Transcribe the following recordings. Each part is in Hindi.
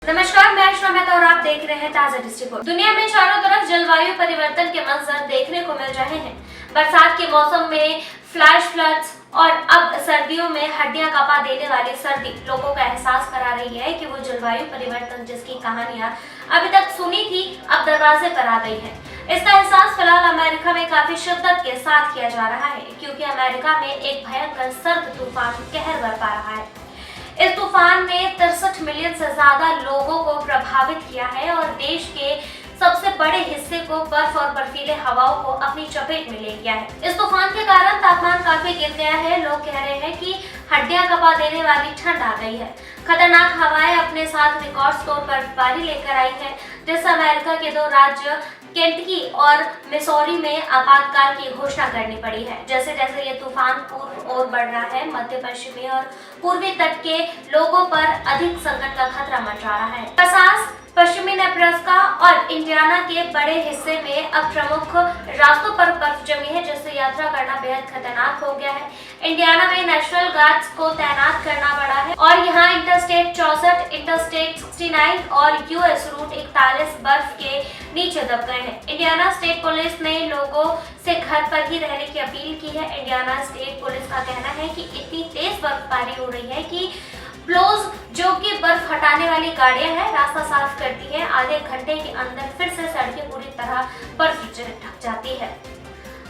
नमस्कार, मैं अश्विनी मेहता और आप देख रहे हैं ताजा दृष्टिकोण। दुनिया में चारों तरफ जलवायु परिवर्तन के मंजर देखने को मिल रहे हैं। बरसात के मौसम में फ्लैश फ्लड्स और अब सर्दियों में हड्डियां कपा देने वाली सर्दी लोगों का एहसास करा रही है कि वो जलवायु परिवर्तन जिसकी कहानियां अभी तक सुनी थी अब दरवाजे पर आ गई है। इसका एहसास फिलहाल अमेरिका में काफी शिद्दत के साथ किया जा रहा है, क्योंकि अमेरिका में एक भयंकर सर्द तूफान कहर बरपा रहा है। इस तूफान ने 63 मिलियन से ज्यादा लोगों को प्रभावित किया है और देश के सबसे बड़े हिस्से को बर्फ और बर्फीले हवाओं को अपनी चपेट में ले लिया है। इस तूफान के कारण तापमान काफी गिर गया है। लोग कह रहे हैं कि हड्डियां कपा देने वाली ठंड आ गई है। खतरनाक हवाएं अपने साथ रिकॉर्ड तोड़ बर्फबारी लेकर आई है, जिससे अमेरिका के दो राज्य केंटकी और मिसौरी में आपातकाल की घोषणा करनी पड़ी है। जैसे जैसे ये तूफान पूर्व ओर बढ़ रहा है, मध्य पश्चिमी और पूर्वी तट के लोगों पर अधिक संकट का खतरा मंडरा रहा है। कसास, पश्चिमी नेब्रास्का और इंडियाना के बड़े हिस्से में अब प्रमुख रास्तों पर बर्फ जमी है, जिससे यात्रा करना बेहद खतरनाक हो गया है। इंडियाना में नेशनल गार्ड्स को तैनात करना पड़ा है और यहाँ इंटरस्टेट 64, इंटरस्टेट 69 और यूएस रूट 41 बर्फ के नीचे दब गए हैं। इंडियाना स्टेट पुलिस ने लोगों से घर पर ही रहने की अपील की है। इंडियाना स्टेट पुलिस का कहना है कि इतनी तेज बर्फबारी हो रही है कि ब्लोज, जो कि बर्फ हटाने वाली गाड़ियां हैं, रास्ता साफ करती है। आधे घंटे के अंदर फिर से सड़कें पूरी तरह बर्फ से ढक जाती है।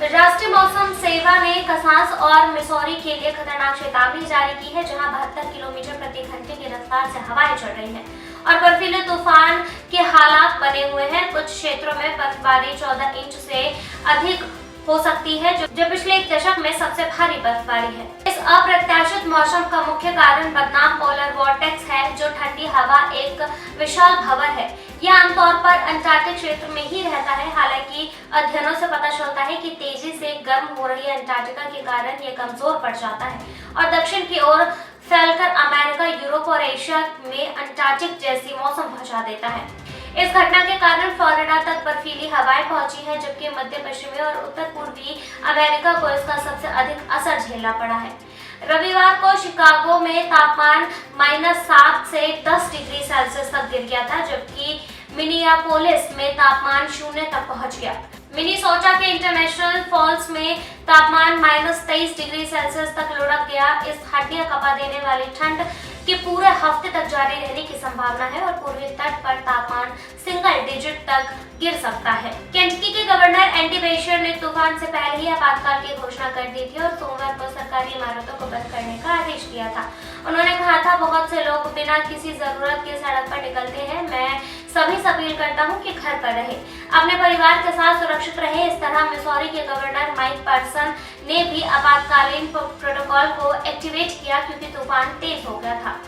राष्ट्रीय मौसम सेवा ने कसास और मिसौरी के लिए खतरनाक चेतावनी जारी की है, जहां 72 किलोमीटर प्रति घंटे की रफ्तार से हवाएं चल रही हैं और बर्फीले तूफान के हालात बने हुए हैं। कुछ क्षेत्रों में बर्फबारी 14 इंच से अधिक हो सकती है, जो पिछले एक दशक में सबसे भारी बर्फबारी है। इस अप्रत्याशित मौसम का मुख्य कारण बदनाम पोलर वॉर्टेक्स है, जो ठंडी हवा एक विशाल भंवर है। यह आमतौर पर अंटार्कटिक क्षेत्र में ही रहता है। हालांकि अध्ययनों से पता चलता है कि तेजी से गर्म हो रही अंटार्कटिका के कारण यह कमजोर पड़ जाता है और दक्षिण की ओर फैलकर अमेरिका, यूरोप और एशिया में अंटार्कटिक जैसी मौसम पहुंचा देता है। इस घटना के कारण फ्लोरिडा तक बर्फीली हवाएं पहुंची हैं, जबकि मध्य पश्चिमी और उत्तर पूर्वी अमेरिका को इसका सबसे अधिक असर झेलना पड़ा है। रविवार को शिकागो में तापमान -7 से 10 डिग्री सेल्सियस तक गिर गया था, जबकि मिनियापोलिस में तापमान 0 तक पहुंच गया। मिनीसोटा के इंटरनेशनल फॉल्स में तापमान -23 डिग्री सेल्सियस तक लुढ़क गया। इस हड्डियां कपा देने वाली ठंड के पूरे हफ्ते तक जारी रहने की संभावना है और पूर्वी तट पर तापमान सिंगल डिजिट तक गिर सकता है। केंटकी के गवर्नर एंडी बेशर ने तूफान से पहले ही आपातकाल की घोषणा कर दी थी और सोमवार को सरकारी इमारतों को बंद करने का आदेश दिया था। उन्होंने कहा था, बहुत से लोग बिना किसी जरूरत के सड़क पर निकलते हैं। मैं सभी से अपील करता हूं कि घर पर रहे, अपने परिवार के साथ सुरक्षित रहे। इस तरह मिसौरी के गवर्नर माइक पर्सन ने भी आपातकालीन प्रोटोकॉल को एक्टिवेट किया, क्योंकि तूफान तेज हो गया था।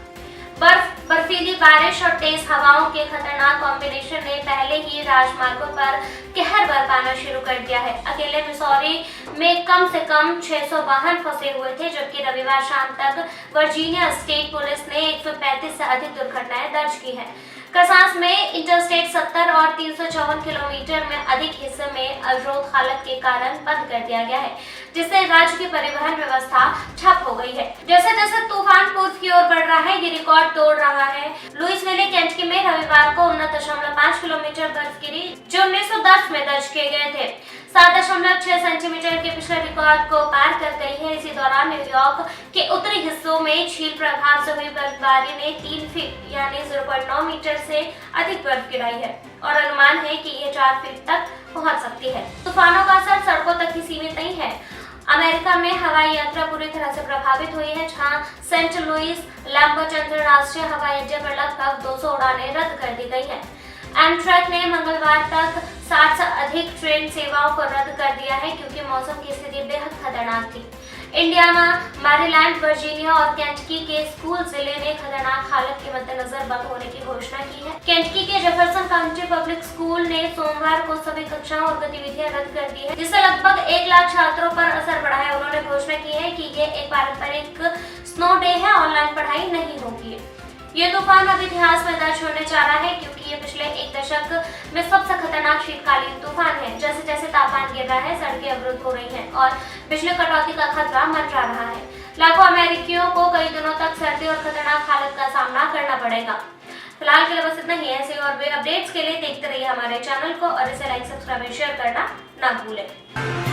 बर्फीली बारिश और तेज हवाओं के खतरनाक कॉम्बिनेशन ने पहले ही राजमार्गों पर कहर बरपाना शुरू कर दिया है। अकेले मिसौरी में कम से कम 600 वाहन फंसे हुए थे, जबकि रविवार शाम तक वर्जीनिया स्टेट पुलिस ने 135 से अधिक दुर्घटनाएं दर्ज की है। कसास में इंटरस्टेट 70 और 354 किलोमीटर में अधिक हिस्से में अवरोध हालत के कारण बंद कर दिया गया है, जिससे राज्य की परिवहन व्यवस्था ठप हो गई है। जैसे जैसे तूफान पूर्व की ओर बढ़ रहा है, ये रिकॉर्ड तोड़ रहा है। लुइसविले, केंटकी में रविवार को 19.5 किलोमीटर बर्फ गिरी, जो 1910 में दर्ज किए गए थे। 7.6 सेंटीमीटर के पिछले रिकॉर्ड को पार कर गई है। इसी दौरान न्यूयॉर्क के उत्तरी हिस्सों में झील प्रभाव से हुई बर्फबारी ने 3 फीट यानी 0.9 मीटर से अधिक बर्फ गिराई है और अनुमान है कि ये 4 फीट तक पहुंच सकती है। तूफानों का असर सड़कों तक ही सीमित नहीं है। अमेरिका में हवाई यात्रा पूरी तरह से प्रभावित हुई है, जहां सेंट लुइस लैम्बर्ट अंतरराष्ट्रीय हवाई अड्डे पर लगभग 200 उड़ानें रद्द कर दी गई हैं। एमट्रैक ने मंगलवार तक 60 से अधिक ट्रेन सेवाओं को रद्द कर दिया है, क्योंकि मौसम की स्थिति बेहद खतरनाक थी। इंडियाना, मैरीलैंड, वर्जीनिया और केंटकी के स्कूल जिले ने खतरनाक हालत के मद्देनजर बंद होने की घोषणा की है। केंटकी के जेफरसन काउंटी पब्लिक स्कूल ने सोमवार को सभी कक्षाओं और गतिविधियां रद्द कर दी है, जिससे लगभग 1 लाख छात्रों पर असर पड़ा है। उन्होंने घोषणा की है कि ये एक पारंपरिक स्नो डे है, ऑनलाइन पढ़ाई नहीं होगी। ये तूफान अब इतिहास में दर्ज होने जा रहा है, क्योंकि ये पिछले एक दशक में सबसे खतरनाक शीतकालीन तूफान है। जैसे जैसे तापमान गिर रहा है, सड़कें अवरुद्ध हो रही हैं और बिजली कटौती का खतरा मंडरा रहा है। लाखों अमेरिकियों को कई दिनों तक सर्दी और खतरनाक हालत का सामना करना पड़ेगा। फिलहाल के लिए बस इतना ही है। ऐसे और भी अपडेट्स के लिए देखते रहिए हमारे चैनल को और इसे लाइक, सब्सक्राइब, शेयर करना ना भूलें।